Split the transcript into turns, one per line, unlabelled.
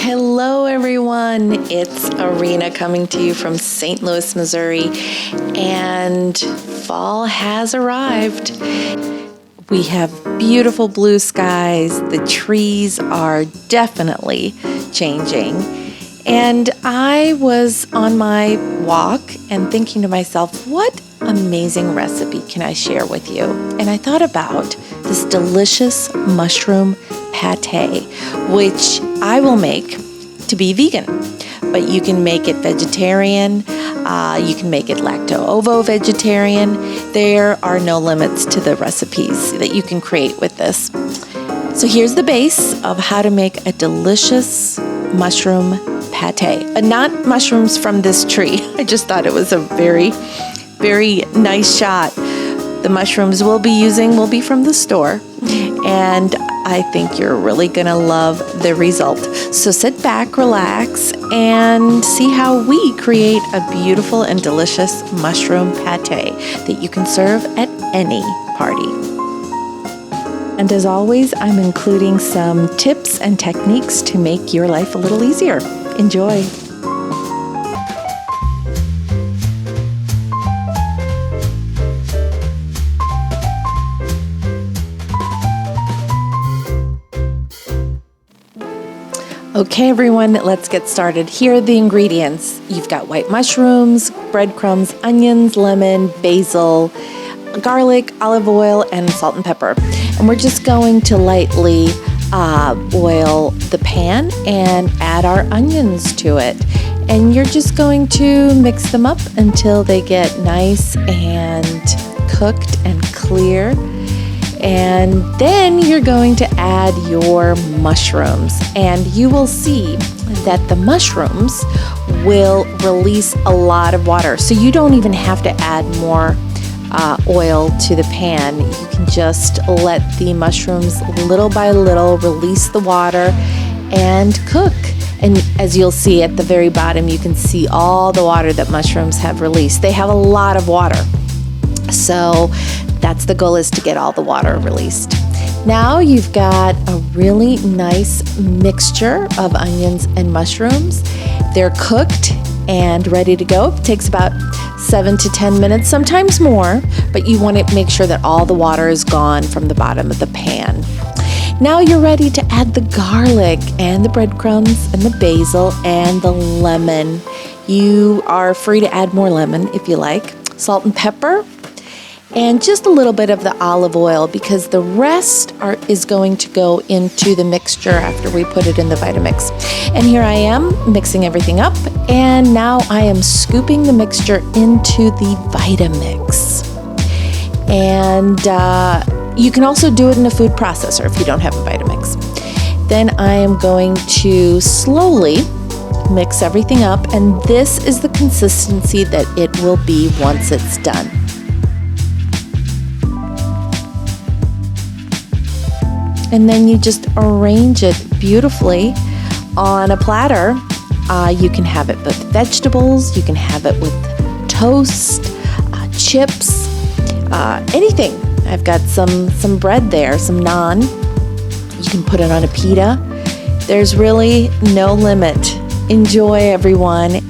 Hello everyone, it's Arena coming to you from St. Louis, Missouri, and fall has arrived. We have beautiful blue skies, the trees are definitely changing, and I was on my walk and thinking to myself, what amazing recipe can I share with you? And I thought about this delicious mushroom pate, which I will make to be vegan, but you can make it vegetarian, you can make it lacto-ovo vegetarian. There are no limits to the recipes that you can create with this. So here's the base of how to make a delicious mushroom pate, but not mushrooms from this tree. I just thought it was a very, very nice shot. The mushrooms we'll be using will be from the store, and I think you're really going to love the result. So sit back, relax, and see how we create a beautiful and delicious mushroom pate that you can serve at any party. And as always, I'm including some tips and techniques to make your life a little easier. Enjoy. Okay, everyone, let's get started. Here are the ingredients. You've got white mushrooms, breadcrumbs, onions, lemon, basil, garlic, olive oil, and salt and pepper. And we're just going to lightly oil the pan and add our onions to it. And you're just going to mix them up until they get nice and cooked and clear. And then you're going to add your mushrooms, and you will see that the mushrooms will release a lot of water. So you don't even have to add more oil to the pan. You can just let the mushrooms little by little release the water and cook. And as you'll see at the very bottom, you can see all the water that mushrooms have released. They have a lot of water. So that's the goal, is to get all the water released. Now you've got a really nice mixture of onions and mushrooms. They're cooked and ready to go. It takes about 7 to 10 minutes, sometimes more, but you want to make sure that all the water is gone from the bottom of the pan. Now you're ready to add the garlic and the breadcrumbs and the basil and the lemon. You are free to add more lemon if you like. Salt and pepper, and just a little bit of the olive oil, because the rest is going to go into the mixture after we put it in the Vitamix. And here I am mixing everything up, and now I am scooping the mixture into the Vitamix. And you can also do it in a food processor if you don't have a Vitamix. Then I am going to slowly mix everything up, and this is the consistency that it will be once it's done. And then you just arrange it beautifully on a platter. You can have it with vegetables, you can have it with toast, chips, anything. I've got some bread there, some naan. You can put it on a pita. There's really no limit. Enjoy, everyone.